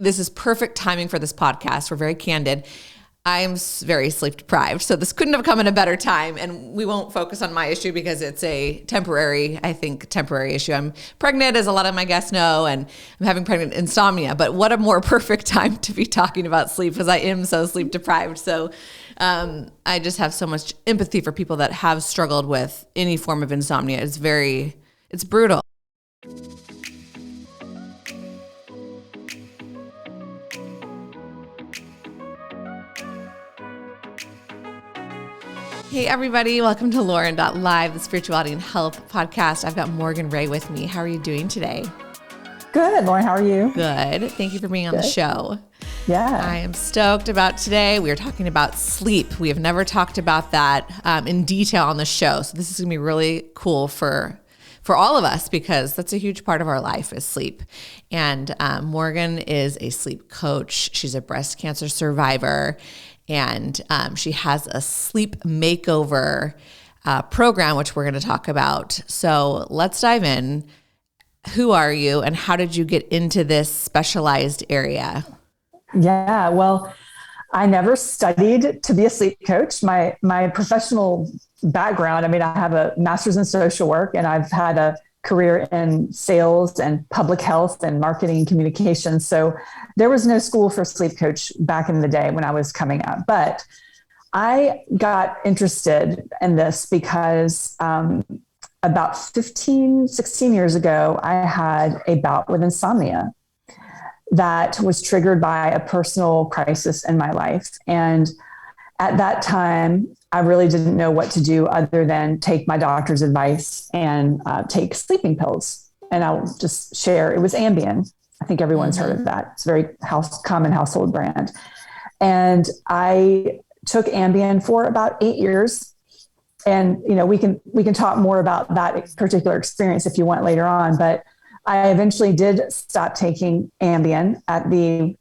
this is perfect timing for this podcast. We're very candid. I'm very sleep deprived, so this couldn't have come at a better time. And we won't focus on my issue because it's a temporary issue. I'm pregnant, as a lot of my guests know, and I'm having pregnant insomnia. But what a more perfect time to be talking about sleep, because I am so sleep deprived. So I just have so much empathy for people that have struggled with any form of insomnia. It's brutal. Hey everybody, welcome to Lauren.live, the Spirituality and Health podcast. I've got Morgan Ray with me. How are you doing today? Good, Lauren, how are you? Good. Thank you for being on the show. Yeah. I am stoked about today. We are talking about sleep. We have never talked about that in detail on the show. So this is going to be really cool for all of us, because that's a huge part of our life is sleep. And Morgan is a sleep coach. She's a breast cancer survivor. And she has a sleep makeover program, which we're going to talk about. So let's dive in. Who are you and how did you get into this specialized area? Yeah, well, I never studied to be a sleep coach. My professional background, I have a master's in social work, and I've had a career in sales and public health and marketing and communications. So there was no school for sleep coach back in the day when I was coming up. But I got interested in this because about 16 years ago, I had a bout with insomnia that was triggered by a personal crisis in my life. And at that time, I really didn't know what to do other than take my doctor's advice and take sleeping pills. And I'll just share, it was Ambien. I think everyone's heard of that. It's a very common household brand. And I took Ambien for about 8 years. And, we can talk more about that particular experience if you want later on. But I eventually did stop taking Ambien at the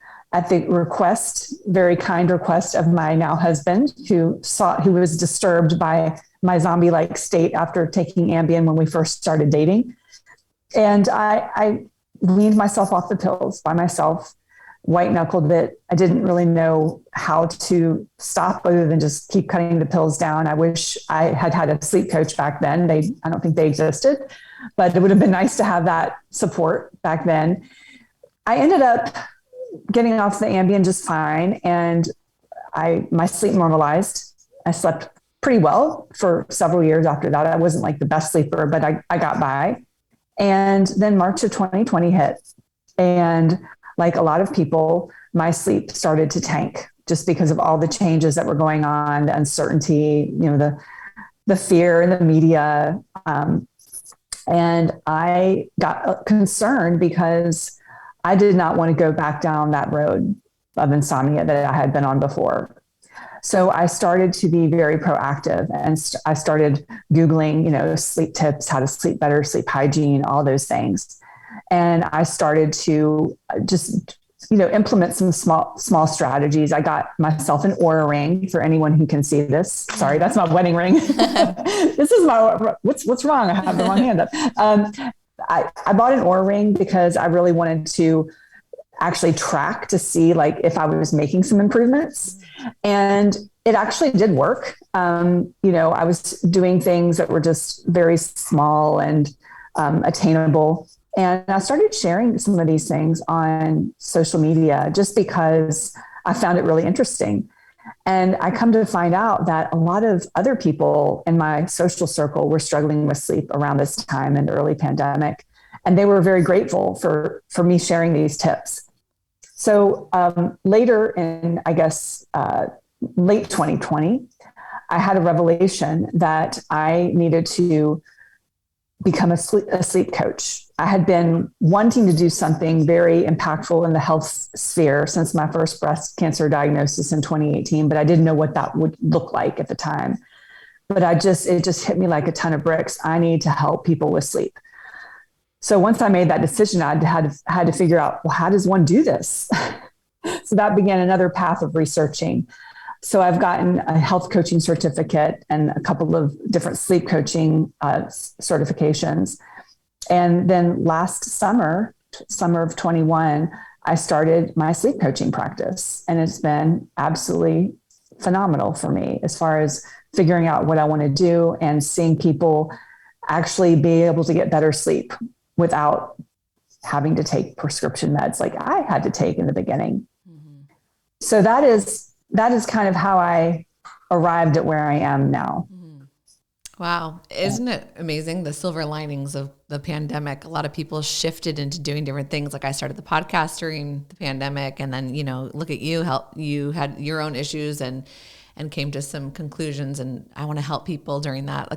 request, very kind request of my now husband, who was disturbed by my zombie-like state after taking Ambien when we first started dating. And I weaned myself off the pills by myself, white-knuckled it. I didn't really know how to stop other than just keep cutting the pills down. I wish I had had a sleep coach back then. I don't think they existed, but it would have been nice to have that support back then. I ended up getting off the Ambien just fine. And my sleep normalized. I slept pretty well for several years after that. I wasn't like the best sleeper, but I got by. And then March of 2020 hit. And like a lot of people, my sleep started to tank just because of all the changes that were going on, the uncertainty, the fear in the media. And I got concerned because I did not want to go back down that road of insomnia that I had been on before. So I started to be very proactive, and I started Googling, sleep tips, how to sleep better, sleep hygiene, all those things. And I started to just, implement some small strategies. I got myself an Oura ring for anyone who can see this. Sorry, that's my wedding ring. This is what's wrong? I have the wrong hand up. I bought an Oura ring because I really wanted to actually track to see if I was making some improvements. And it actually did work. I was doing things that were just very small and attainable. And I started sharing some of these things on social media just because I found it really interesting. And I come to find out that a lot of other people in my social circle were struggling with sleep around this time in the early pandemic. And they were very grateful for me sharing these tips. So later in, late 2020, I had a revelation that I needed to become a sleep coach. I had been wanting to do something very impactful in the health sphere since my first breast cancer diagnosis in 2018, but I didn't know what that would look like at the time. But it just hit me like a ton of bricks. I need to help people with sleep. So once I made that decision, I had to figure out, well, how does one do this? So that began another path of researching. So I've gotten a health coaching certificate and a couple of different sleep coaching certifications. And then last summer of 21, I started my sleep coaching practice, and it's been absolutely phenomenal for me as far as figuring out what I want to do and seeing people actually be able to get better sleep without having to take prescription meds like I had to take in the beginning. Mm-hmm. So that is kind of how I arrived at where I am now. Mm-hmm. Wow. Isn't it amazing? The silver linings of the pandemic. A lot of people shifted into doing different things. Like I started the podcast during the pandemic, and then, look at you, you had your own issues and came to some conclusions, and I want to help people during that.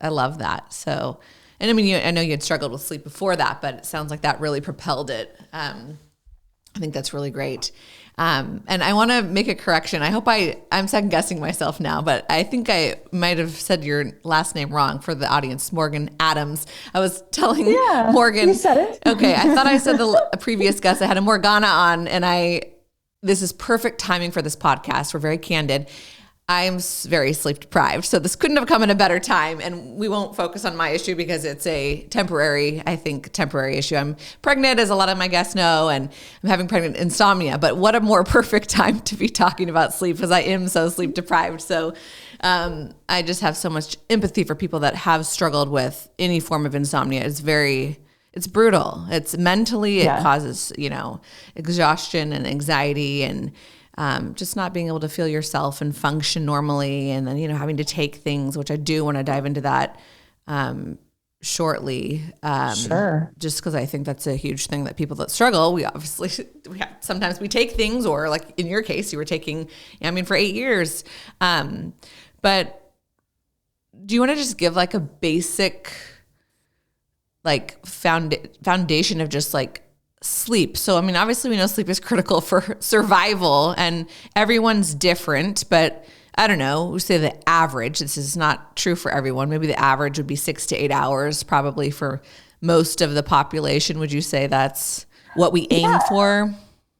I love that. So, and I mean, I know you had struggled with sleep before that, but it sounds like that really propelled it. I think that's really great. And I want to make a correction. I hope I'm second guessing myself now, but I think I might have said your last name wrong for the audience, Morgan Adams. I was telling Morgan. You said it. Okay. I thought I said the previous guest. I had a Morgana on, and this is perfect timing for this podcast. We're very candid. I'm very sleep deprived, so this couldn't have come in a better time, and we won't focus on my issue because it's a temporary issue. I'm pregnant, as a lot of my guests know, and I'm having pregnant insomnia, but what a more perfect time to be talking about sleep, because I am so sleep deprived. So I just have so much empathy for people that have struggled with any form of insomnia. It's brutal. It's mentally, it causes, exhaustion and anxiety and just not being able to feel yourself and function normally. And then, having to take things, which I do want to dive into that shortly. Sure. Just because I think that's a huge thing that people that struggle, sometimes we take things, or like in your case, you were taking, for 8 years. But do you want to just give like a basic foundation of just like sleep? So, obviously we know sleep is critical for survival, and everyone's different, but I don't know, we say the average, this is not true for everyone. Maybe the average would be 6 to 8 hours probably for most of the population. Would you say that's what we aim for?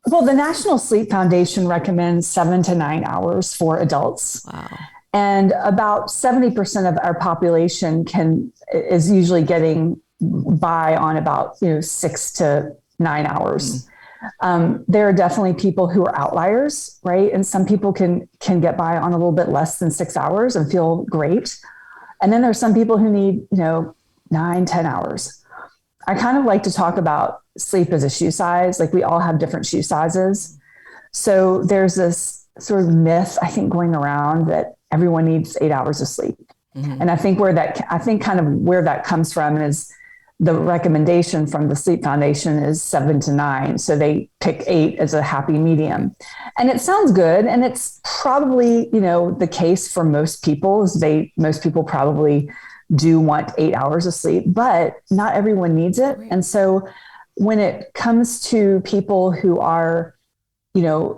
Well, the National Sleep Foundation recommends 7 to 9 hours for adults. Wow. And about 70% of our population is usually getting by on about 6 to 9 hours. There are definitely people who are outliers, right? And some people can get by on a little bit less than 6 hours and feel great. And then there's some people who need 9, 10 hours. I kind of like to talk about sleep as a shoe size. Like, we all have different shoe sizes. So there's this sort of myth, I think, going around that everyone needs 8 hours of sleep. Mm-hmm. And I think where that comes from is the recommendation from the Sleep Foundation is 7 to 9. So they pick 8 as a happy medium. And it sounds good. And it's probably, the case for most people most people probably do want 8 hours of sleep, but not everyone needs it. Right. And so when it comes to people who are,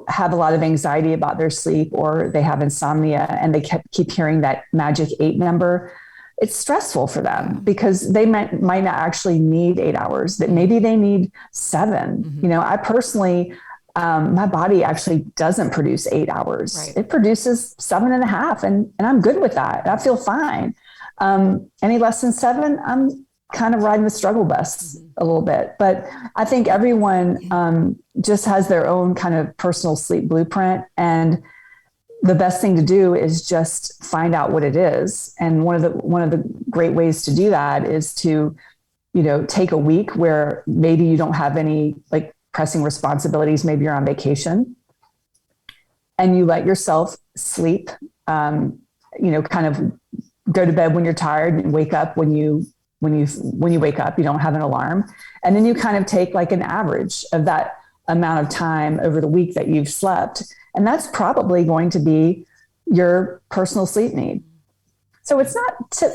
have a lot of anxiety about their sleep, or they have insomnia and they keep hearing that magic 8 number, it's stressful for them because they might not actually need 8 hours, that maybe they need 7. Mm-hmm. I personally, my body actually doesn't produce 8 hours. Right. It produces 7.5, and I'm good with that. I feel fine. Any less than 7, I'm kind of riding the struggle bus a little bit, but I think everyone just has their own kind of personal sleep blueprint, and the best thing to do is just find out what it is. And one of the great ways to do that is to, take a week where maybe you don't have any like pressing responsibilities. Maybe you're on vacation and you let yourself sleep, kind of go to bed when you're tired and wake up when you wake up. You don't have an alarm. And then you kind of take like an average of that amount of time over the week that you've slept. And that's probably going to be your personal sleep need. So it's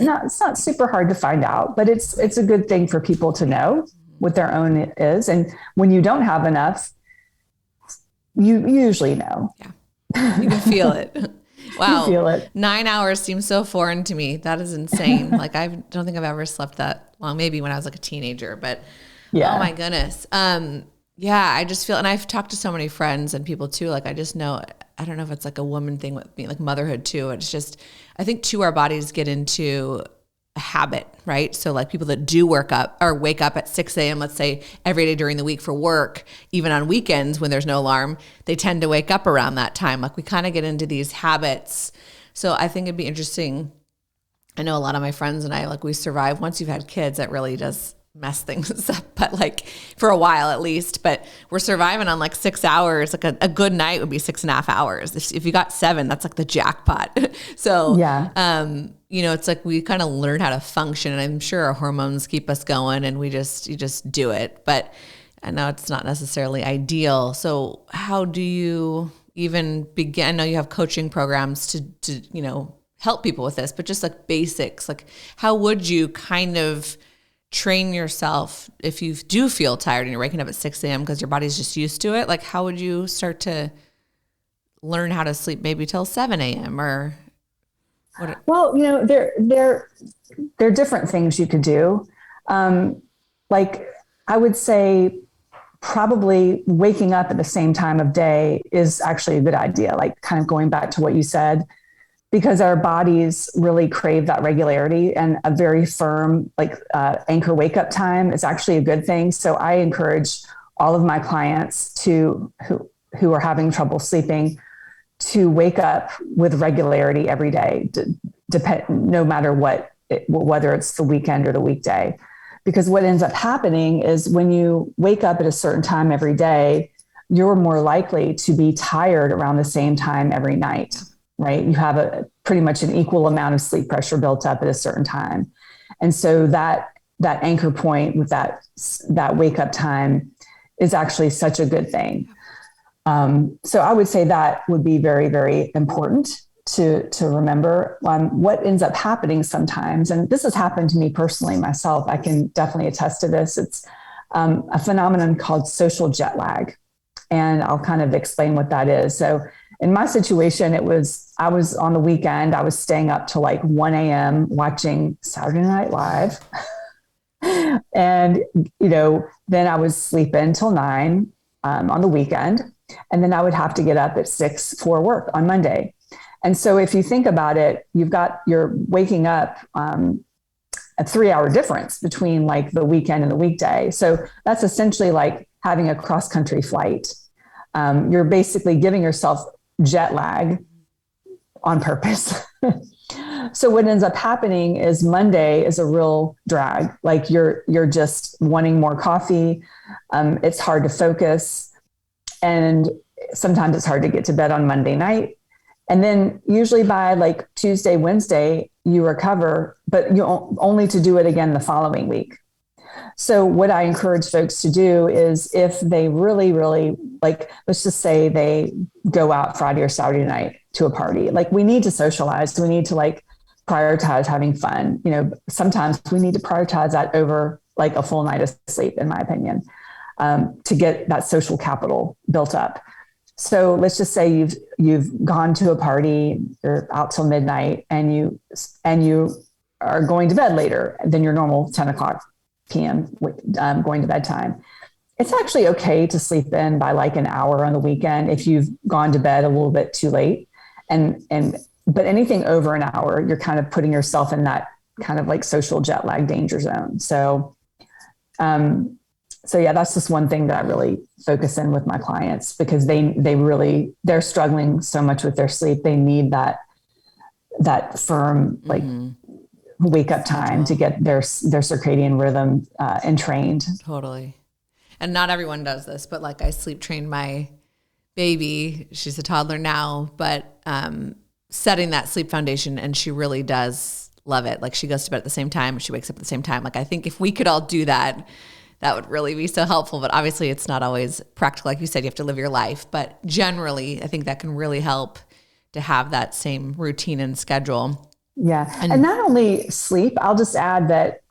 not super hard to find out, but it's a good thing for people to know what their own is. And when you don't have enough, you usually know. Yeah, you can feel it. Wow. You feel it. 9 hours seems so foreign to me. That is insane. Like, I don't think I've ever slept that long, maybe when I was like a teenager, but oh my goodness. Yeah, I just feel, and I've talked to so many friends and people too, like, I just know, I don't know if it's like a woman thing with me, like motherhood too. It's just, I think too, our bodies get into a habit, right? So like people that do wake up at 6 a.m., let's say every day during the week for work, even on weekends when there's no alarm, they tend to wake up around that time. Like we kind of get into these habits. So I think it'd be interesting. I know a lot of my friends and I, like we survive. Once you've had kids, that really does mess things up, but like for a while at least, but we're surviving on like 6 hours. Like a good night would be 6.5 hours. If you got 7, that's like the jackpot. So, it's like we kind of learn how to function, and I'm sure our hormones keep us going and you just do it. But I know it's not necessarily ideal. So how do you even begin? I know you have coaching programs to help people with this, but just like basics, like how would you kind of train yourself if you do feel tired and you're waking up at 6 a.m. because your body's just used to it? Like how would you start to learn how to sleep maybe till 7 a.m. or what? Well, there are different things you could do. Like I would say probably waking up at the same time of day is actually a good idea. Like kind of going back to what you said, because our bodies really crave that regularity, and a very firm anchor wake up time is actually a good thing. So I encourage all of my clients who are having trouble sleeping to wake up with regularity every day, no matter whether it's the weekend or the weekday. Because what ends up happening is when you wake up at a certain time every day, you're more likely to be tired around the same time every night. Right? You have pretty much an equal amount of sleep pressure built up at a certain time. And so that anchor point with that wake up time is actually such a good thing. So I would say that would be very, very important to remember. What ends up happening sometimes, and this has happened to me personally myself, I can definitely attest to this. It's a phenomenon called social jet lag. And I'll kind of explain what that is. So in my situation, I was on the weekend, I was staying up till like 1 a.m. watching Saturday Night Live. And, then I would sleep until 9 on the weekend. And then I would have to get up at 6 for work on Monday. And so if you think about it, you're waking up a 3-hour difference between like the weekend and the weekday. So that's essentially like having a cross-country flight. You're basically giving yourself jet lag on purpose. So what ends up happening is Monday is a real drag. Like you're just wanting more coffee. It's hard to focus. And sometimes it's hard to get to bed on Monday night. And then usually by like Tuesday, Wednesday, you recover, but you only to do it again the following week. So what I encourage folks to do is if they really, really let's just say they go out Friday or Saturday night to a party, like we need to socialize. We need to prioritize having fun. Sometimes we need to prioritize that over like a full night of sleep, in my opinion, to get that social capital built up. So let's just say you've gone to a party, you're out till midnight, and you are going to bed later than your normal 10 o'clock p.m. Going to bedtime. It's actually okay to sleep in by like an hour on the weekend if you've gone to bed a little bit too late. But anything over an hour, you're kind of putting yourself in that kind of like social jet lag danger zone. So yeah, that's just one thing that I really focus in with my clients, because they're struggling so much with their sleep. They need that firm, wake up time to get their circadian rhythm entrained. Totally. And not everyone does this, but like I sleep trained my baby. She's a toddler now, but setting that sleep foundation, and she really does love it. Like she goes to bed at the same time, she wakes up at the same time. Like I think if we could all do that, that would really be so helpful. But obviously it's not always practical. Like you said, you have to live your life. But generally, I think that can really help to have that same routine and schedule. Yeah. And not only sleep, I'll just add that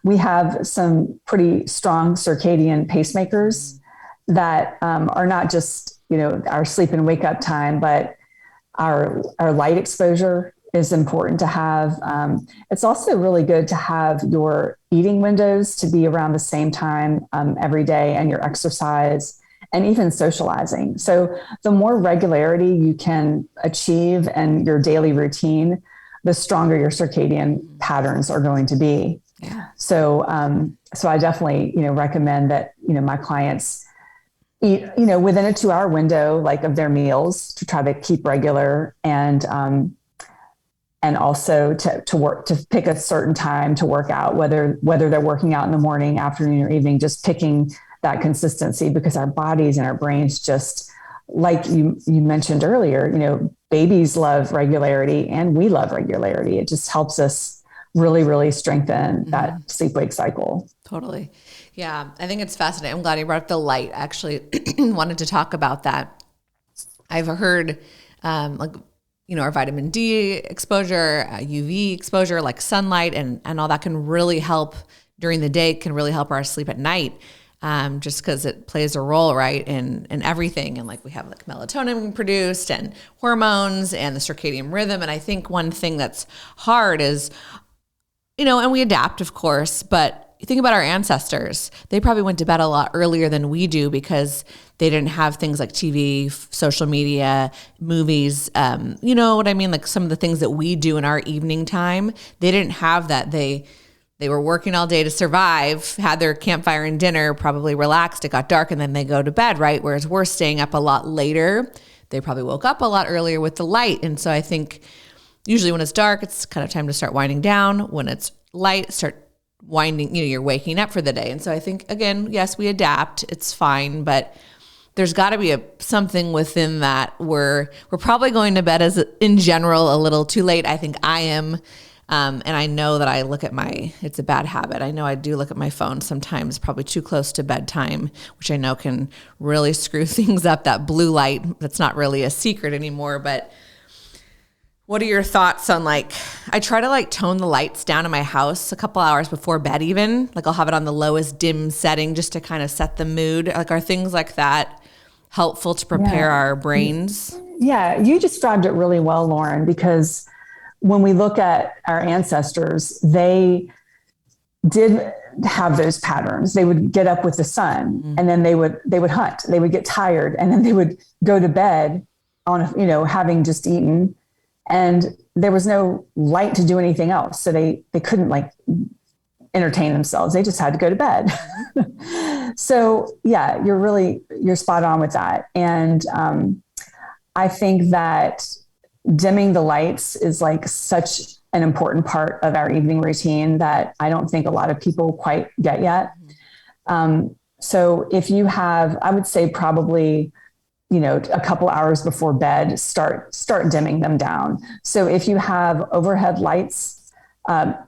we have some pretty strong circadian pacemakers that are not just, our sleep and wake up time, but our light exposure is important to have. It's also really good to have your eating windows to be around the same time every day, and your exercise and even socializing. So the more regularity you can achieve and your daily routine, the stronger your circadian patterns are going to be. Yeah. So, so I definitely, recommend that, my clients eat, within a 2-hour window, like of their meals, to try to keep regular, and also to pick a certain time to work out, whether they're working out in the morning, afternoon, or evening, just picking that consistency, because our bodies and our brains, just like you mentioned earlier, babies love regularity and we love regularity. It just helps us really, really strengthen that sleep-wake cycle. Totally. Yeah. I think it's fascinating. I'm glad you brought up the light. I actually wanted to talk about that. I've heard, our vitamin D exposure, UV exposure, like sunlight and all that can really help during the day, can really help our sleep at night. Just because it plays a role, right, in everything. And like we have like melatonin produced and hormones and the circadian rhythm. And I think one thing that's hard is, and we adapt, of course, but you think about our ancestors. They probably went to bed a lot earlier than we do because they didn't have things like TV, social media, movies. You know what I mean? Like some of the things that we do in our evening time, they didn't have that. They were working all day to survive, had their campfire and dinner, probably relaxed, it got dark, and then they go to bed, right? Whereas we're staying up a lot later. They probably woke up a lot earlier with the light. And so I think usually when it's dark, it's kind of time to start winding down. When it's light, start winding, you're waking up for the day. And so I think, again, yes, we adapt. It's fine, but there's got to be something within that where we're probably going to bed in general a little too late. I think I am. And I know that I look at it's a bad habit. I know I do look at my phone sometimes, probably too close to bedtime, which I know can really screw things up. That blue light, that's not really a secret anymore. But what are your thoughts on I try to tone the lights down in my house a couple hours before bed even. I'll have it on the lowest dim setting just to kind of set the mood. Are things like that helpful to prepare our brains? Yeah, you described it really well, Lauren, because when we look at our ancestors, they did have those patterns. They would get up with the sun and then they would hunt. They would get tired and then they would go to bed on, having just eaten, and there was no light to do anything else. So they couldn't entertain themselves. They just had to go to bed. So yeah, you're spot on with that. And I think that dimming the lights is such an important part of our evening routine that I don't think a lot of people quite get yet. So if you have, I would say probably, a couple hours before bed, start dimming them down. So if you have overhead lights,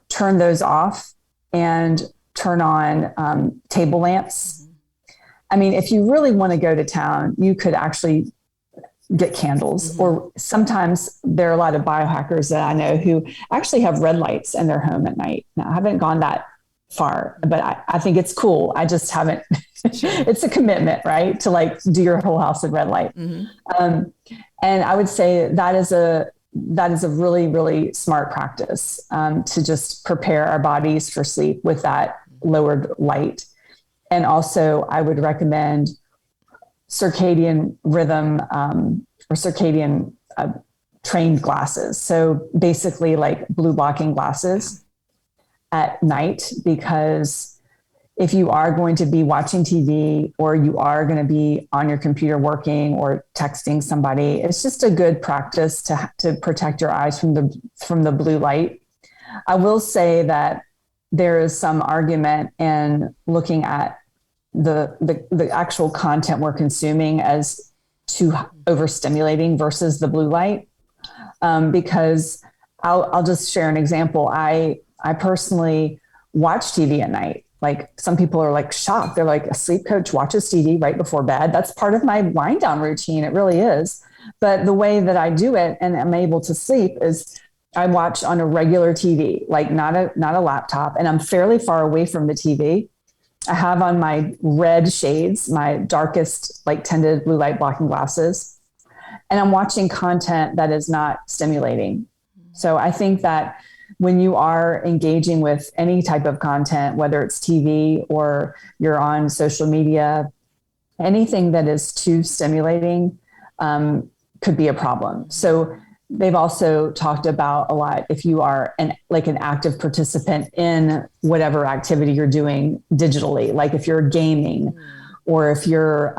turn those off and turn on table lamps. I mean, if you really want to go to town, you could actually get candles, or sometimes there are a lot of biohackers that I know who actually have red lights in their home at night. Now, I haven't gone that far, but I think it's cool. I just haven't, it's a commitment, right? To do your whole house in red light. And I would say that is a really, really smart practice, to just prepare our bodies for sleep with that lowered light. And also I would recommend circadian rhythm, or circadian trained glasses. So basically blue blocking glasses at night, because if you are going to be watching TV or you are going to be on your computer working or texting somebody, it's just a good practice to protect your eyes from the blue light. I will say that there is some argument in looking at the actual content we're consuming as too overstimulating versus the blue light. Because I'll just share an example. I personally watch TV at night. Some people are shocked. They're a sleep coach watches TV right before bed. That's part of my wind down routine. It really is. But the way that I do it and I'm able to sleep is I watch on a regular TV, not a laptop, and I'm fairly far away from the TV. I have on my red shades, my darkest tinted blue light blocking glasses, and I'm watching content that is not stimulating. So I think that when you are engaging with any type of content, whether it's TV or you're on social media, anything that is too stimulating could be a problem. So they've also talked about a lot if you are an active participant in whatever activity you're doing digitally, like if you're gaming or if you're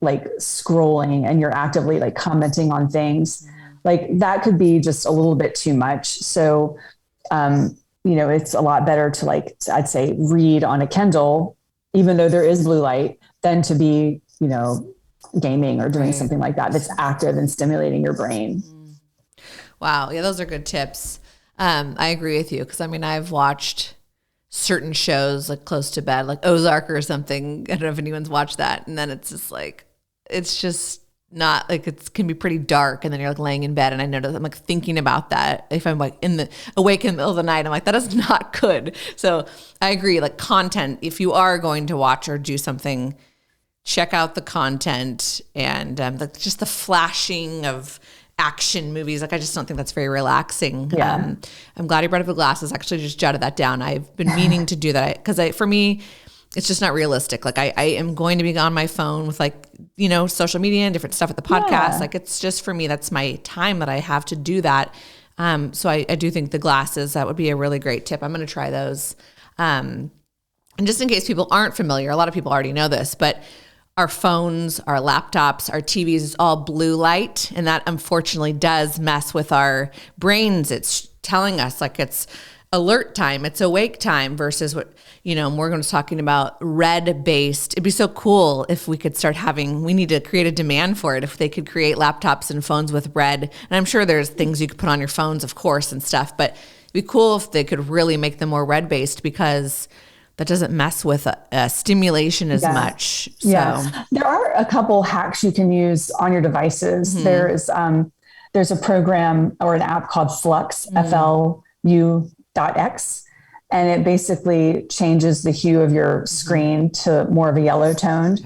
like scrolling and you're actively like commenting on things, like that could be just a little bit too much. So, it's a lot better to, like, I'd say, read on a Kindle, even though there is blue light, than to be, gaming or doing something like that that's active and stimulating your brain. Wow. Yeah, those are good tips. I agree with you because I've watched certain shows like close to bed, like Ozark or something. I don't know if anyone's watched that. And then it's just like, it's just not like, it can be pretty dark. And then you're like laying in bed and I notice I'm like thinking about that. If I'm like awake in the middle of the night, I'm like, that is not good. So I agree. Like content, if you are going to watch or do something, check out the content and just the flashing of action movies. Like, I just don't think that's very relaxing. Yeah. I'm glad you brought up the glasses. Actually just jotted that down. I've been meaning to do that because for me, it's just not realistic. Like I am going to be on my phone with social media and different stuff at the podcast. Yeah. Like it's just for me, that's my time that I have to do that. So I do think the glasses, that would be a really great tip. I'm going to try those. And just in case people aren't familiar, a lot of people already know this, but our phones, our laptops, our TVs is all blue light. And that unfortunately does mess with our brains. It's telling us like it's alert time, it's awake time versus what, Morgan was talking about red based. It'd be so cool if we could start we need to create a demand for it. If they could create laptops and phones with red, and I'm sure there's things you could put on your phones, of course, and stuff, but it'd be cool if they could really make them more red based because that doesn't mess with stimulation as much. So. Yeah. There are a couple hacks you can use on your devices. Mm-hmm. There's a program or an app called Flux, FLU.X, and it basically changes the hue of your screen to more of a yellow toned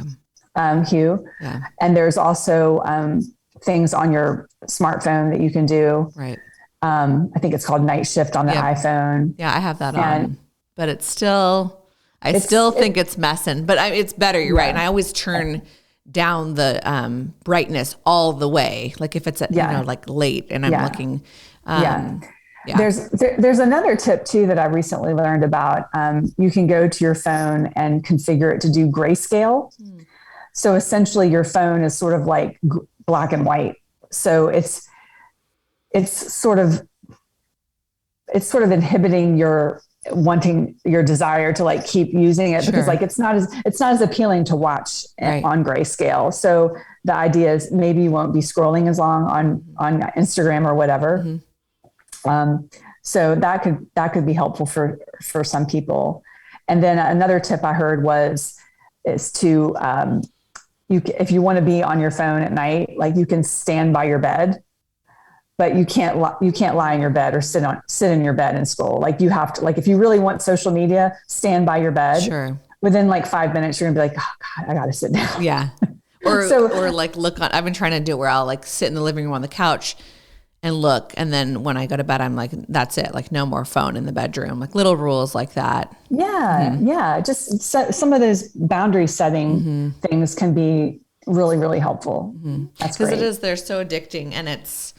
hue. Yeah. And there's also things on your smartphone that you can do. Right. I think it's called Night Shift on the iPhone. Yeah, I have that on, but it's still... I still think it's messing, but it's better. You're right. And I always turn down the brightness all the way. Like if it's at, like late and I'm looking. There's another tip too that I recently learned about. You can go to your phone and configure it to do grayscale. So essentially your phone is sort of like black and white. So it's sort of inhibiting your desire to like keep using it because like it's not as appealing to watch on grayscale. So the idea is maybe you won't be scrolling as long on Instagram or whatever. So that could be helpful for some people. And then another tip I heard is to if you want to be on your phone at night, like you can stand by your bed. But you can't lie in your bed or sit in your bed and scroll. Like you have to, like, if you really want social media, stand by your bed. Sure. Within like 5 minutes, you're gonna be like, oh God, I gotta sit down. Yeah. Or like look on, I've been trying to do it where I'll like sit in the living room on the couch and look. And then when I go to bed, I'm like, that's it. Like no more phone in the bedroom, like little rules like that. Yeah. Mm-hmm. Yeah. Just some of those boundary setting things can be really, really helpful. Mm-hmm. That's great. Because they're so addicting and it's,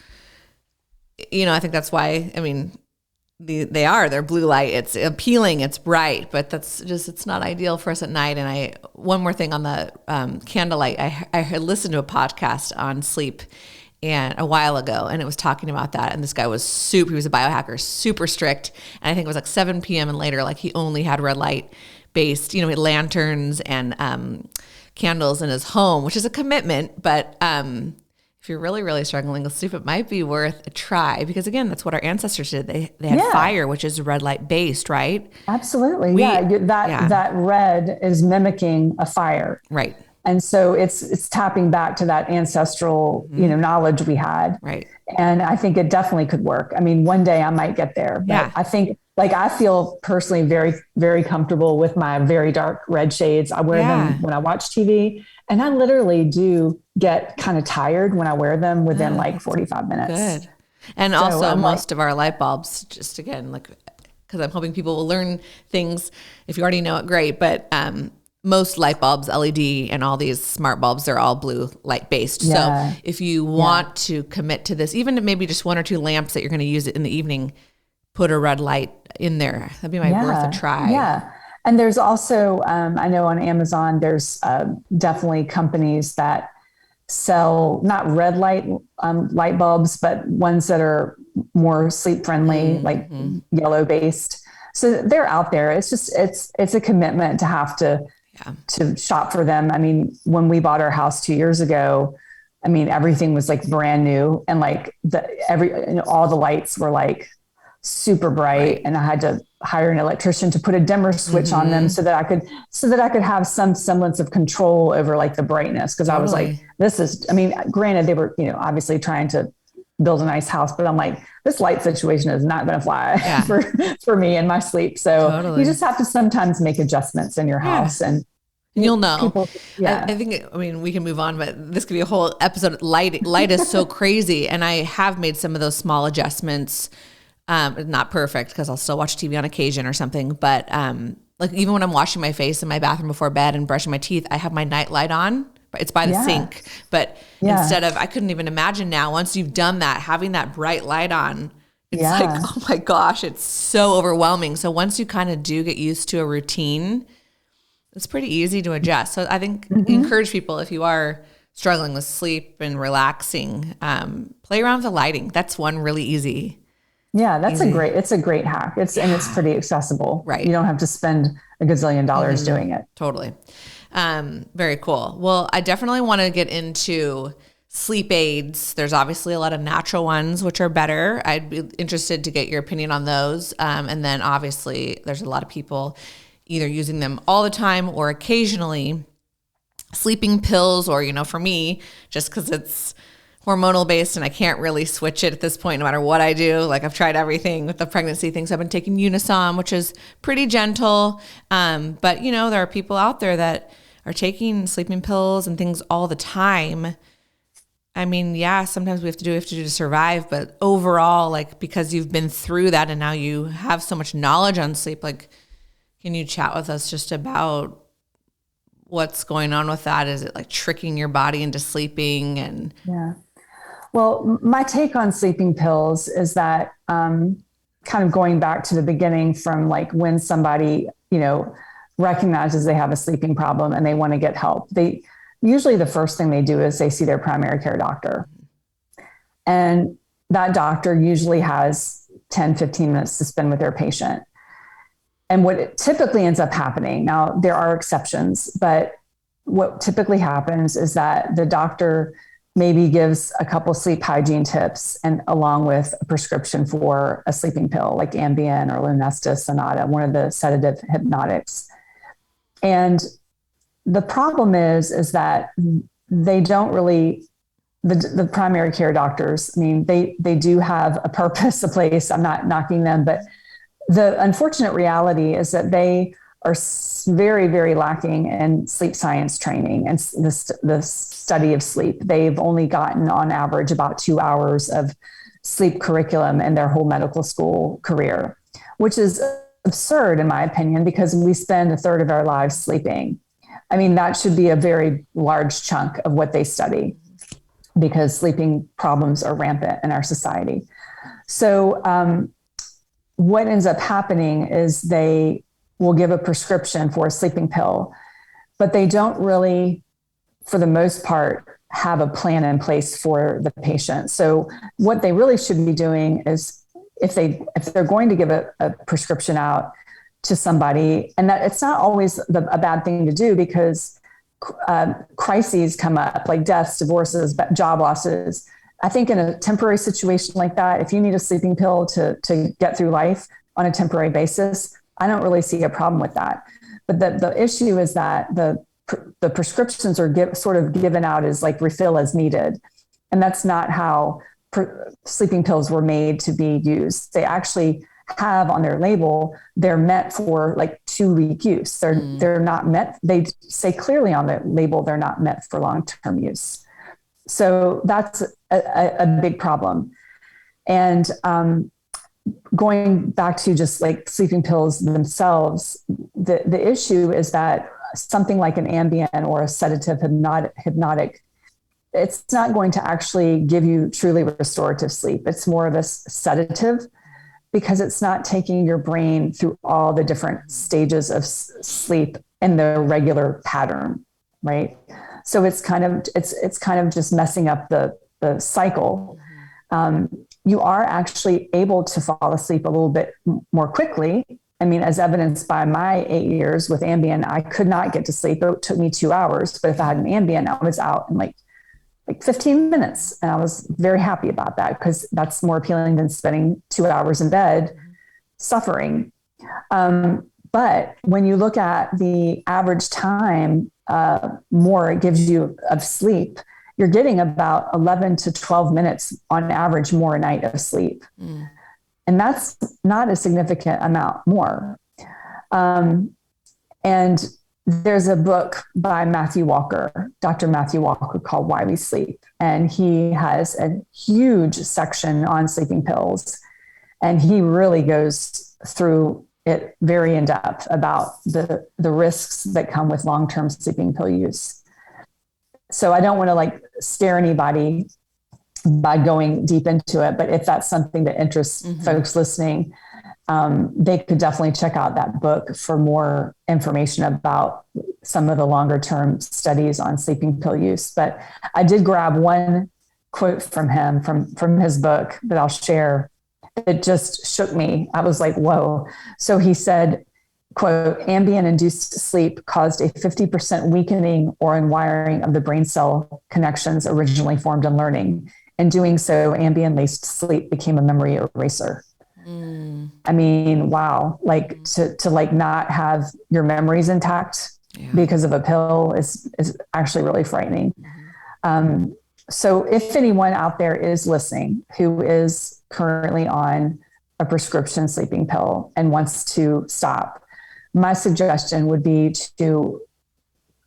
I think that's why, they're blue light. It's appealing. It's bright, but it's not ideal for us at night. And one more thing on the candlelight, I had listened to a podcast on sleep and a while ago, and it was talking about that. And this guy was he was a biohacker, super strict. And I think it was like 7 p.m. and later, like he only had red light based, he had lanterns and candles in his home, which is a commitment, but if you're really, really struggling with sleep, it might be worth a try because again, that's what our ancestors did. They had fire, which is red light based, right? Absolutely. That red is mimicking a fire. Right. And so it's tapping back to that ancestral, knowledge we had. Right. And I think it definitely could work. I mean, one day I might get there, but I think I feel personally very, very comfortable with my very dark red shades. I wear them when I watch TV. And I literally do get kind of tired when I wear them within like 45 minutes. Good. And also most of our light bulbs, just again, like, because I'm hoping people will learn things. If you already know it, great. But most light bulbs, LED, and all these smart bulbs, they're all blue light based. Yeah. So if you want to commit to this, even maybe just 1 or 2 lamps that you're going to use it in the evening, put a red light in there. That'd be worth a try. Yeah. And there's also, I know on Amazon, there's definitely companies that sell not red light light bulbs, but ones that are more sleep friendly, like yellow based. So they're out there. It's just, it's a commitment to have to shop for them. I mean, when we bought our house 2 years ago, I mean, everything was like brand new, and like all the lights were like super bright, and I had to hire an electrician to put a dimmer switch on them so that I could have some semblance of control over like the brightness. Cause I was like, granted they were, obviously trying to build a nice house, but I'm like, this light situation is not going to fly for me and my sleep. So you just have to sometimes make adjustments in your house, and you'll know. I think, we can move on, but this could be a whole episode. Light is so crazy. And I have made some of those small adjustments. Not perfect, because I'll still watch TV on occasion or something. But like even when I'm washing my face in my bathroom before bed and brushing my teeth, I have my night light on. It's by the sink. But instead of, I couldn't even imagine now, once you've done that, having that bright light on, it's like, oh my gosh, it's so overwhelming. So once you kind of do get used to a routine, it's pretty easy to adjust. So I think encourage people, if you are struggling with sleep and relaxing, play around with the lighting. That's one really easy. Yeah, it's a great hack. And it's pretty accessible. Right. You don't have to spend a gazillion dollars doing it. Totally. Very cool. Well, I definitely want to get into sleep aids. There's obviously a lot of natural ones, which are better. I'd be interested to get your opinion on those. And then obviously there's a lot of people either using them all the time or occasionally, sleeping pills, or, for me, just because it's hormonal based and I can't really switch it at this point, no matter what I do. Like I've tried everything with the pregnancy things. I've been taking Unisom, which is pretty gentle. But there are people out there that are taking sleeping pills and things all the time. I mean, sometimes we have to do to survive, but overall, like, because you've been through that and now you have so much knowledge on sleep, like, can you chat with us just about what's going on with that? Is it like tricking your body into sleeping? And well, my take on sleeping pills is that kind of going back to the beginning from like when somebody, recognizes they have a sleeping problem and they want to get help. Usually the first thing they do is they see their primary care doctor. And that doctor usually has 10, 15 minutes to spend with their patient. And what typically ends up happening, now there are exceptions, but what typically happens is that the doctor maybe gives a couple sleep hygiene tips, and along with a prescription for a sleeping pill like Ambien or Lunesta Sonata, one of the sedative hypnotics. And the problem is that they don't really, the primary care doctors, I mean, they do have a purpose, a place. I'm not knocking them, but the unfortunate reality is that they are very, very lacking in sleep science training and the study of sleep. They've only gotten on average about 2 hours of sleep curriculum in their whole medical school career, which is absurd in my opinion, because we spend a third of our lives sleeping. I mean, that should be a very large chunk of what they study, because sleeping problems are rampant in our society. So what ends up happening is they will give a prescription for a sleeping pill, but they don't really, for the most part, have a plan in place for the patient. So what they really should be doing is, if they're going to give a prescription out to somebody, and that it's not always a bad thing to do, because crises come up, like deaths, divorces, job losses. I think in a temporary situation like that, if you need a sleeping pill to get through life on a temporary basis, I don't really see a problem with that. But the issue is that the prescriptions are sort of given out as like refill as needed. And that's not how sleeping pills were made to be used. They actually have on their label, they're meant for like 2-week use. They're not meant, they say clearly on the label, they're not meant for long-term use. So that's a big problem. And going back to just like sleeping pills themselves, the issue is that something like an Ambien or a sedative hypnotic, it's not going to actually give you truly restorative sleep. It's more of a sedative because it's not taking your brain through all the different stages of sleep in the regular pattern, right? So it's kind of just messing up the cycle. You are actually able to fall asleep a little bit more quickly. I mean, as evidenced by my 8 years with Ambien, I could not get to sleep. It took me 2 hours, but if I had an Ambien, I was out in like 15 minutes. And I was very happy about that because that's more appealing than spending 2 hours in bed suffering. But when you look at the average time more it gives you of sleep, you're getting about 11 to 12 minutes on average more a night of sleep. And that's not a significant amount more. And there's a book by Dr. Matthew Walker, called Why We Sleep. And he has a huge section on sleeping pills. And he really goes through it very in depth about the risks that come with long-term sleeping pill use. So I don't want to scare anybody by going deep into it, but if that's something that interests folks listening, they could definitely check out that book for more information about some of the longer term studies on sleeping pill use. But I did grab one quote from him from his book that I'll share. It just shook me. I was like, whoa. So he said, quote, Ambien-induced sleep caused a 50% weakening or unwiring of the brain cell connections originally formed in learning. In doing so, Ambien-laced sleep became a memory eraser. I mean, wow. To not have your memories intact because of a pill is actually really frightening. So if anyone out there is listening who is currently on a prescription sleeping pill and wants to stop, my suggestion would be to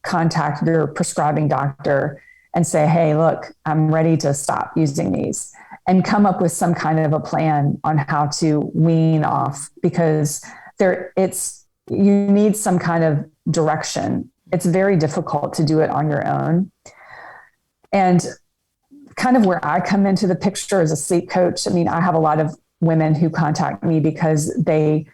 contact your prescribing doctor and say, hey, look, I'm ready to stop using these, and come up with some kind of a plan on how to wean off, because you need some kind of direction. It's very difficult to do it on your own. And kind of where I come into the picture as a sleep coach, I mean, I have a lot of women who contact me because they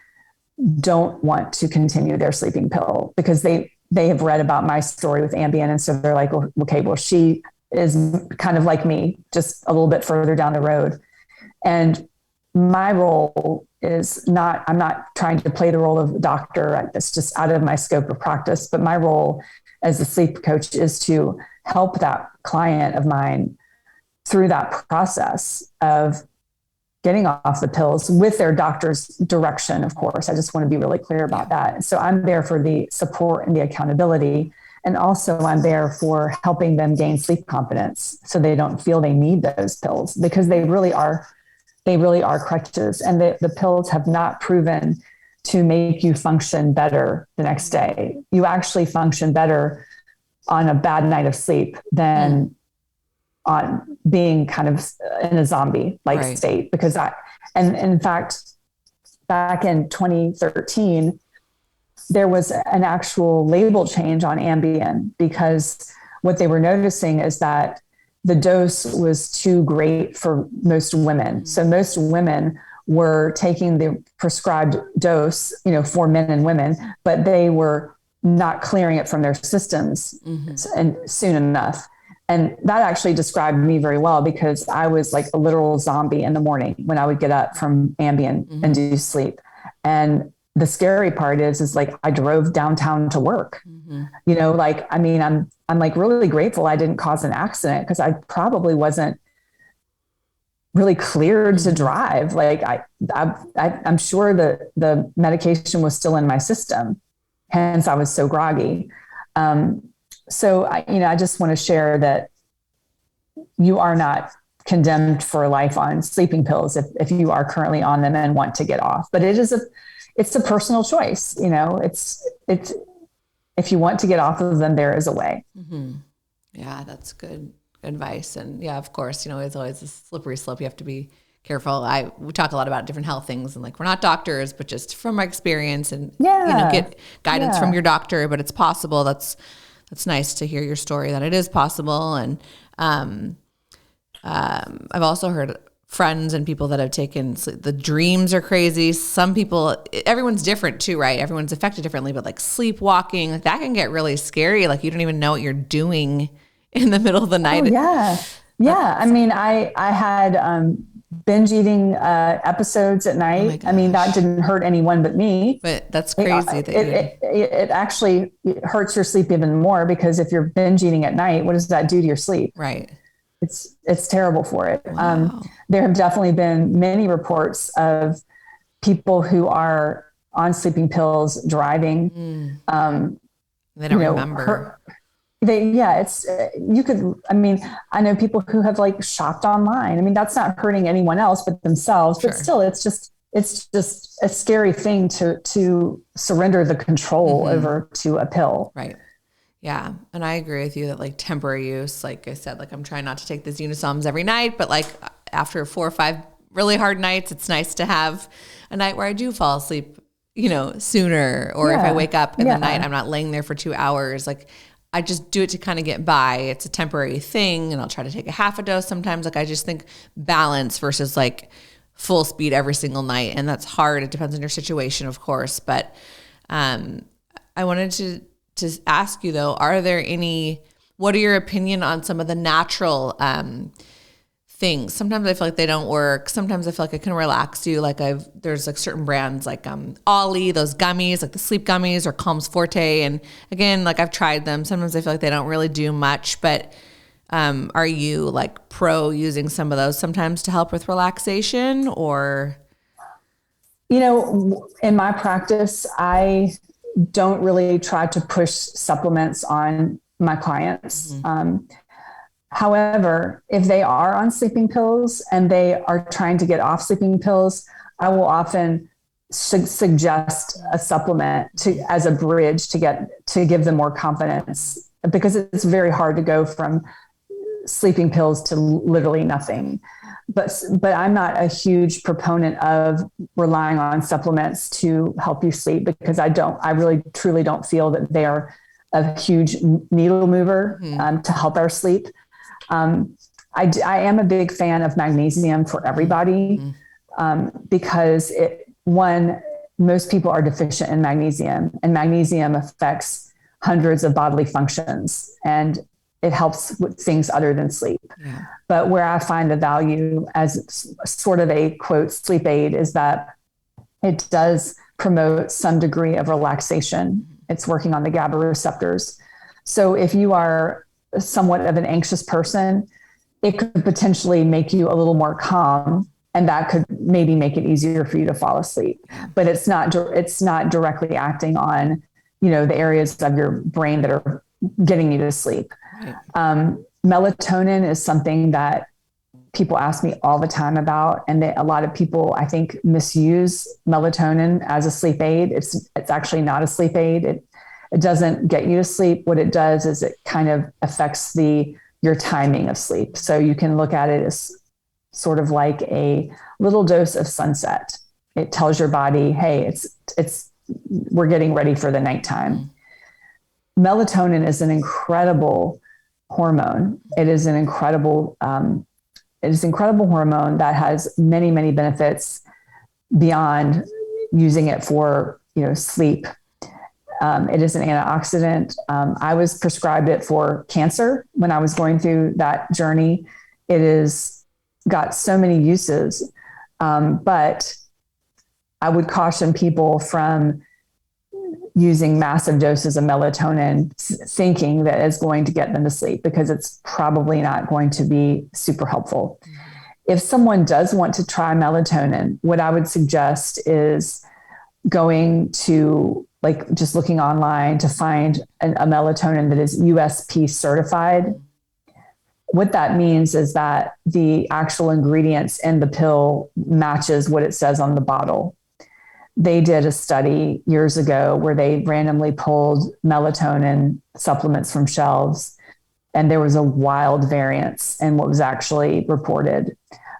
don't want to continue their sleeping pill because they have read about my story with Ambien. And so they're like, well, okay, well, she is kind of like me, just a little bit further down the road. And my role is I'm not trying to play the role of a doctor. It's just out of my scope of practice. But my role as a sleep coach is to help that client of mine through that process of getting off the pills with their doctor's direction, of course. I just want to be really clear about that. So I'm there for the support and the accountability. And also I'm there for helping them gain sleep confidence so they don't feel they need those pills, because they really are crutches. And the pills have not proven to make you function better the next day. You actually function better on a bad night of sleep than on being kind of in a zombie-like state. Because and in fact, back in 2013, there was an actual label change on Ambien, because what they were noticing is that the dose was too great for most women. So most women were taking the prescribed dose, for men and women, but they were not clearing it from their systems and soon enough. And that actually described me very well, because I was like a literal zombie in the morning when I would get up from Ambien-induced sleep. And the scary part is like I drove downtown to work. I'm like really grateful I didn't cause an accident, because I probably wasn't really cleared to drive. Like I'm sure the medication was still in my system, hence I was so groggy. So I just want to share that you are not condemned for life on sleeping pills if you are currently on them and want to get off. But it's a personal choice. It's if you want to get off of them, there is a way. Yeah, that's good advice. And yeah, of course, it's always a slippery slope. You have to be careful. We talk a lot about different health things, and like, we're not doctors, but just from my experience, and get guidance from your doctor, but it's possible. That's nice to hear your story, that it is possible. And I've also heard friends and people that have taken the dreams are crazy. Some people, everyone's different too, right? Everyone's affected differently, but like sleepwalking, like that can get really scary. Like you don't even know what you're doing in the middle of the night. Oh, yeah. Yeah. I mean, I had binge eating episodes at night. I mean, that didn't hurt anyone but me. But that's crazy. It actually hurts your sleep even more, because if you're binge eating at night, what does that do to your sleep? Right. It's terrible for it. Wow. There have definitely been many reports of people who are on sleeping pills driving. They don't remember. I know people who have like shopped online. I mean, that's not hurting anyone else but themselves, but still it's just a scary thing to surrender the control over to a pill. Right. Yeah. And I agree with you that like temporary use, like I said, like I'm trying not to take these Unisoms every night, but like after 4 or 5 really hard nights, it's nice to have a night where I do fall asleep, sooner. Or if I wake up in the night, I'm not laying there for 2 hours. Like I just do it to kind of get by. It's a temporary thing, and I'll try to take a half a dose sometimes. Like I just think balance versus like full speed every single night. And that's hard. It depends on your situation, of course. But I wanted to ask you though, what are your opinion on some of the natural things? Sometimes I feel like they don't work. Sometimes I feel like it can relax you. Like there's like certain brands like Ollie, those gummies, like the sleep gummies, or Calms Forte. And again, like I've tried them. Sometimes I feel like they don't really do much, but are you like pro using some of those sometimes to help with relaxation? Or? In my practice, I don't really try to push supplements on my clients. However, if they are on sleeping pills and they are trying to get off sleeping pills, I will often suggest a supplement as a bridge to give them more confidence, because it's very hard to go from sleeping pills to literally nothing. But I'm not a huge proponent of relying on supplements to help you sleep, because I really truly don't feel that they are a huge needle mover to help our sleep. I am a big fan of magnesium for everybody, because most people are deficient in magnesium, and magnesium affects hundreds of bodily functions, and it helps with things other than sleep. Yeah. But where I find the value as sort of a quote sleep aid is that it does promote some degree of relaxation. It's working on the GABA receptors. So if you are somewhat of an anxious person, it could potentially make you a little more calm, and that could maybe make it easier for you to fall asleep. But it's not directly acting on, the areas of your brain that are getting you to sleep. Right. Melatonin is something that people ask me all the time about, and a lot of people, I think, misuse melatonin as a sleep aid. It's actually not a sleep aid. It doesn't get you to sleep. What it does is it kind of affects your timing of sleep. So you can look at it as sort of like a little dose of sunset. It tells your body, hey, we're getting ready for the nighttime. Melatonin is an incredible hormone. It is an incredible hormone that has many, many benefits beyond using it for, sleep. It is an antioxidant. I was prescribed it for cancer when I was going through that journey. It is got so many uses, but I would caution people from using massive doses of melatonin, thinking that it's going to get them to sleep, because it's probably not going to be super helpful. If someone does want to try melatonin, what I would suggest is going to just looking online to find a melatonin that is USP certified. What that means is that the actual ingredients in the pill matches what it says on the bottle. They did a study years ago where they randomly pulled melatonin supplements from shelves, and there was a wild variance in what was actually reported.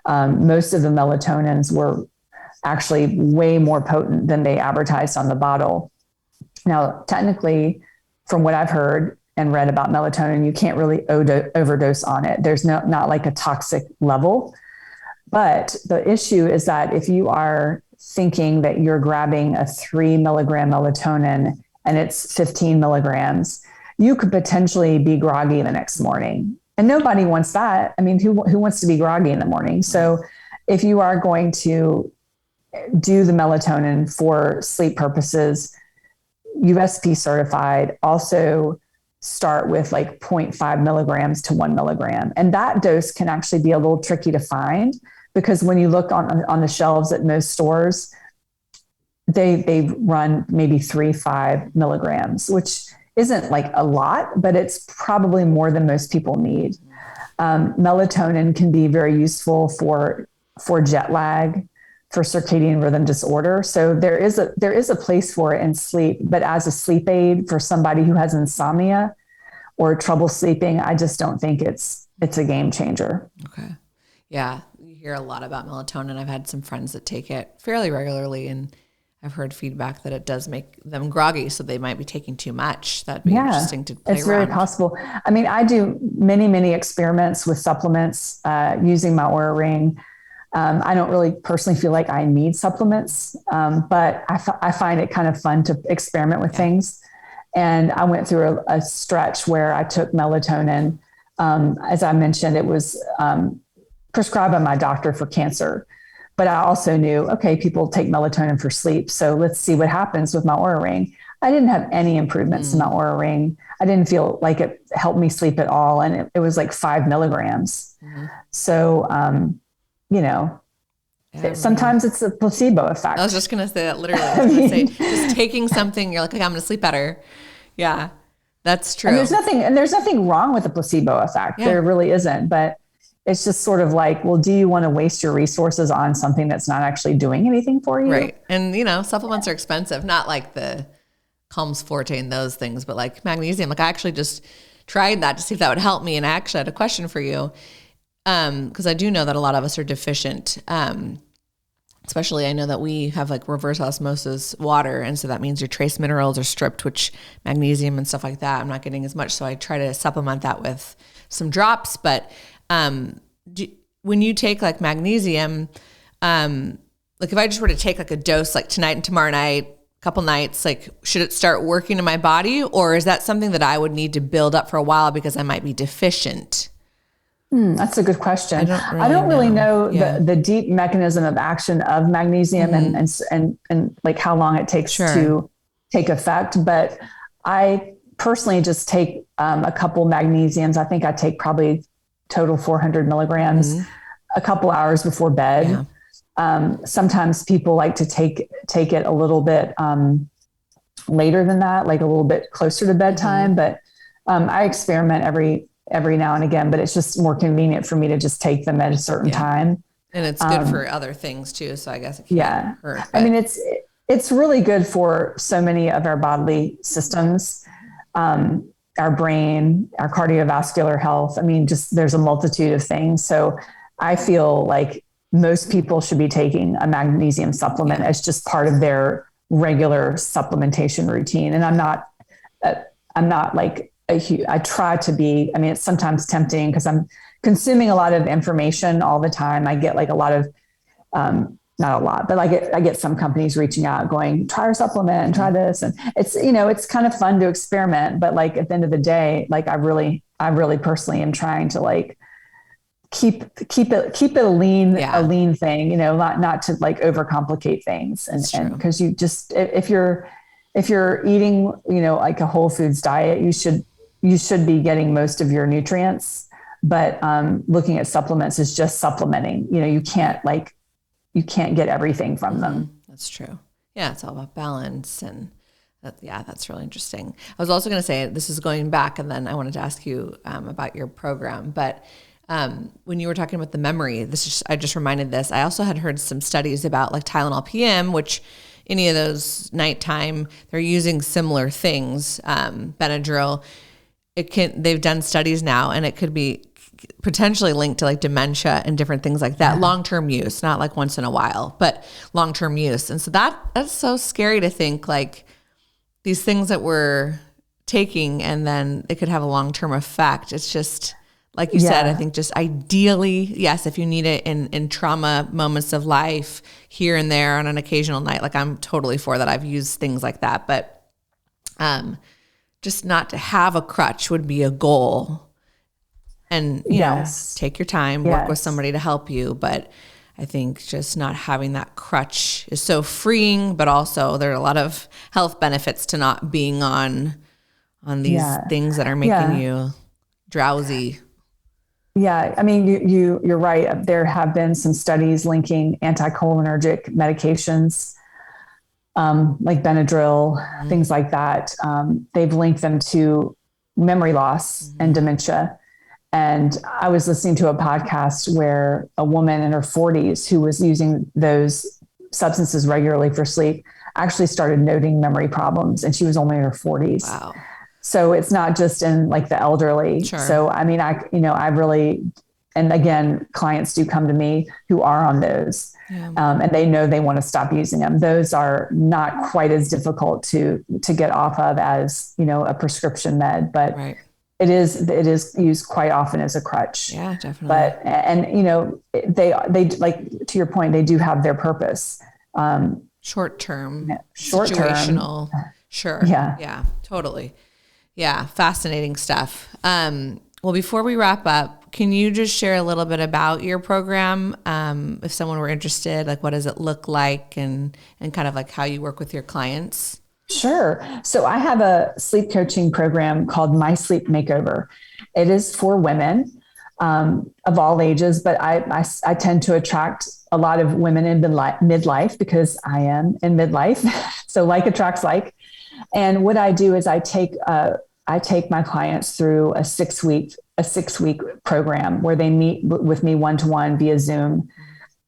Most of the melatonins were actually way more potent than they advertised on the bottle. Now, technically, from what I've heard and read about melatonin, you can't really overdose on it. There's not like a toxic level. But the issue is that if you are thinking that you're grabbing a 3 milligram melatonin and it's 15 milligrams, you could potentially be groggy the next morning. And nobody wants that. I mean, who wants to be groggy in the morning? So if you are going to do the melatonin for sleep purposes, USP certified, also start with like 0.5 milligrams to 1 milligram. And that dose can actually be a little tricky to find, because when you look on the shelves at most stores, they run maybe 3-5 milligrams, which isn't like a lot, but it's probably more than most people need. Melatonin can be very useful for jet lag, for circadian rhythm disorder. So there is a place for it in sleep, but as a sleep aid for somebody who has insomnia or trouble sleeping, I just don't think it's a game changer. Okay. Yeah. You hear a lot about melatonin. I've had some friends that take it fairly regularly, and I've heard feedback that it does make them groggy, so they might be taking too much. That'd be interesting to play around. It's very possible. I mean, I do many, many experiments with supplements using my Oura Ring. I don't really personally feel like I need supplements, but I find it kind of fun to experiment with things. And I went through a stretch where I took melatonin. As I mentioned, it was prescribed by my doctor for cancer. But I also knew, okay, people take melatonin for sleep. So let's see what happens with my Oura Ring. I didn't have any improvements in my Oura Ring. I didn't feel like it helped me sleep at all. And it was like 5 milligrams. So, sometimes it's a placebo effect. I was just going to say that literally. I was going to say, just taking something, you're like, okay, I'm going to sleep better. Yeah, that's true. And there's nothing wrong with the placebo effect. Yeah. There really isn't. But it's just sort of like, well, do you want to waste your resources on something that's not actually doing anything for you? Right. And, supplements are expensive, not like the Calms Forte and those things, but like magnesium. Like I actually just tried that to see if that would help me. And I actually had a question for you. Because I do know that a lot of us are deficient. Especially I know that we have like reverse osmosis water. And so that means your trace minerals are stripped, which magnesium and stuff like that, I'm not getting as much. So I try to supplement that with some drops. But when you take like magnesium, like if I just were to take like a dose like tonight and tomorrow night, a couple nights, like should it start working in my body, or is that something that I would need to build up for a while because I might be deficient? That's a good question. I don't really know the deep mechanism of action of magnesium and like how long it takes to take effect. But I personally just take a couple magnesiums. I think I take probably total 400 milligrams a couple hours before bed. Yeah. Sometimes people like to take it a little bit later than that, like a little bit closer to bedtime. But I experiment every now and again, but it's just more convenient for me to just take them at a certain time. And it's good for other things too. So I guess it can't hurt. But. I mean, it's really good for so many of our bodily systems, our brain, our cardiovascular health. I mean, just there's a multitude of things. So I feel like most people should be taking a magnesium supplement as just part of their regular supplementation routine. And I'm not like I try to be, I mean, it's sometimes tempting because I'm consuming a lot of information all the time. I get like a lot of, not a lot, but I get some companies reaching out going, try our supplement and try this. And it's, it's kind of fun to experiment, but like at the end of the day, like I really personally am trying to like keep it a lean thing, not to like overcomplicate things. And because you just, if you're eating, like a whole foods diet, you should be getting most of your nutrients, but looking at supplements is just supplementing. You can't get everything from them. That's true. Yeah, it's all about balance, and that's really interesting. I was also going to say, this is going back, and then I wanted to ask you about your program. But when you were talking about the memory, I just reminded this. I also had heard some studies about like Tylenol PM, which any of those nighttime, they're using similar things, Benadryl. They've done studies now, and it potentially linked to like dementia and different things like that. Long-term use, not like once in a while, but long-term use. And so that's so scary to think like these things that we're taking and then it could have a long-term effect. It's just, like you said, I think just ideally, yes, if you need it in trauma moments of life here and there on an occasional night, like I'm totally for that. I've used things like that, but just not to have a crutch would be a goal. And, you know, take your time, work with somebody to help you. But I think just not having that crutch is so freeing, but also there are a lot of health benefits to not being on these things that are making you drowsy. Yeah, I mean, you're right. There have been some studies linking anticholinergic medications, like Benadryl, things like that. They've linked them to memory loss and dementia. And I was listening to a podcast where a woman in her 40s who was using those substances regularly for sleep actually started noting memory problems, and she was only in her 40s. Wow. So it's not just in like the elderly. Sure. So, I mean, I really, and again, clients do come to me who are on those, and they know they want to stop using them. Those are not quite as difficult to get off of as, you know, a prescription med, but it is used quite often as a crutch. Yeah, definitely. But, and you know, they like, to your point, they do have their purpose. Short-term, situational. Sure. Yeah, totally. Yeah. Fascinating stuff. Well, before we wrap up, can you just share a little bit about your program? If someone were interested, like what does it look like and kind of like how you work with your clients? Sure. So I have a sleep coaching program called My Sleep Makeover. It is for women of all ages, but I tend to attract a lot of women in midlife because I am in midlife. So like attracts like. And what I do is I take my clients through a six week program where they meet with me one-to-one via Zoom.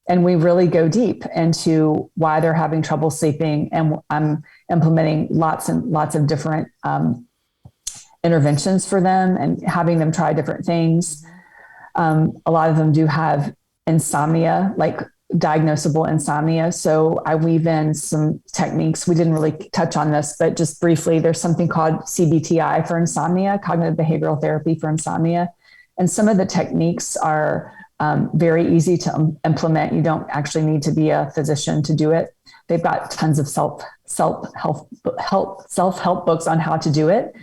And we really go deep into why they're having trouble sleeping. And I'm implementing lots and lots of different interventions for them and having them try different things. A lot of them do have insomnia, like diagnosable insomnia. So I weave in some techniques. We didn't really touch on this, but just briefly, there's something called CBTI for insomnia, cognitive behavioral therapy for insomnia. And some of the techniques are very easy to implement. You don't actually need to be a physician to do it. They've got tons of self-help books on how to do it.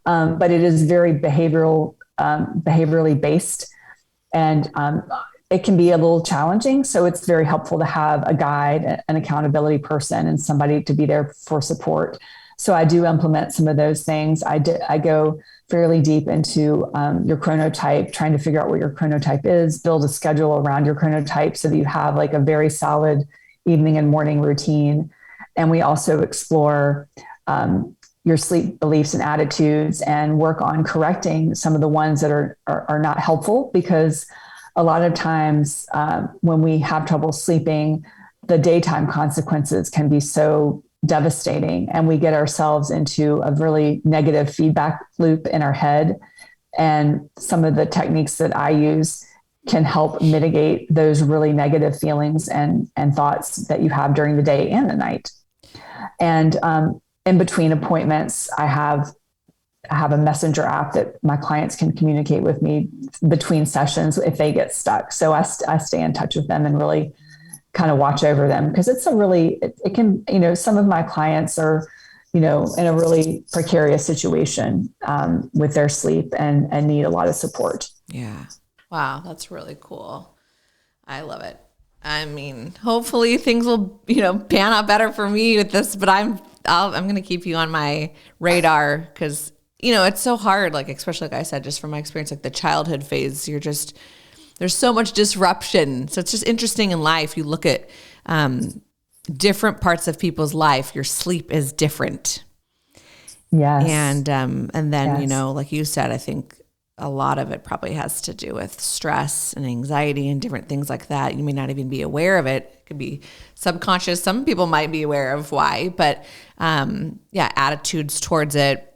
But it is very behaviorally based, and it can be a little challenging. So it's very helpful to have a guide, an accountability person, and somebody to be there for support. So I do implement some of those things. I go fairly deep into your chronotype, trying to figure out what your chronotype is, build a schedule around your chronotype so that you have like a very solid evening and morning routine. And we also explore your sleep beliefs and attitudes and work on correcting some of the ones that are not helpful, because a lot of times when we have trouble sleeping, the daytime consequences can be so devastating, and we get ourselves into a really negative feedback loop in our head. And some of the techniques that I use can help mitigate those really negative feelings and thoughts that you have during the day and the night. And in between appointments, I have a messenger app that my clients can communicate with me between sessions if they get stuck. So I stay in touch with them and really kind of watch over them, because it's it can, you know, some of my clients are, you know, in a really precarious situation with their sleep and need a lot of support. Yeah. Wow. That's really cool. I love it. I mean, hopefully things will, you know, pan out better for me with this, but I'm going to keep you on my radar, because, you know, it's so hard. Like, especially like I said, just from my experience, like the childhood phase, there's so much disruption. So it's just interesting in life. You look at different parts of people's life, your sleep is different. Yes. And then, yes, you know, like you said, I think a lot of it probably has to do with stress and anxiety and different things like that. You may not even be aware of it. It could be subconscious. Some people might be aware of why, but attitudes towards it.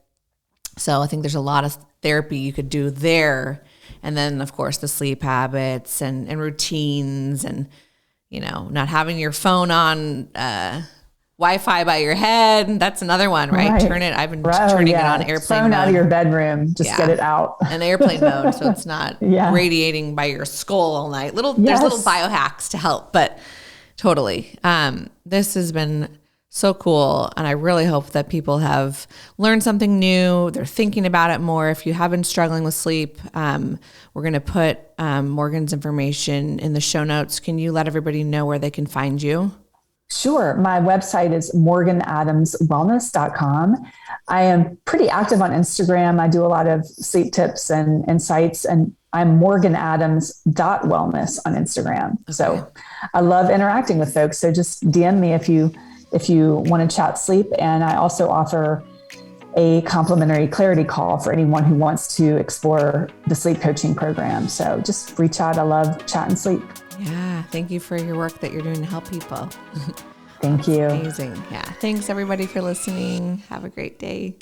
So I think there's a lot of therapy you could do there And then, of course, the sleep habits and routines and, not having your phone on Wi-Fi by your head. That's another one, right? I've been turning it on airplane phone mode. Out of your bedroom. Just get it out. And airplane mode, so it's not radiating by your skull all night. There's little biohacks to help, but totally. This has been so cool. And I really hope that people have learned something new. They're thinking about it more. If you have been struggling with sleep, we're going to put Morgan's information in the show notes. Can you let everybody know where they can find you? Sure. My website is morganadamswellness.com. I am pretty active on Instagram. I do a lot of sleep tips and insights, and I'm morganadams.wellness on Instagram. Okay. So I love interacting with folks. So just DM me if you want to chat sleep. And I also offer a complimentary clarity call for anyone who wants to explore the sleep coaching program. So just reach out. I love chatting sleep. Yeah. Thank you for your work that you're doing to help people. Thank you. Amazing. Yeah. Thanks everybody for listening. Have a great day.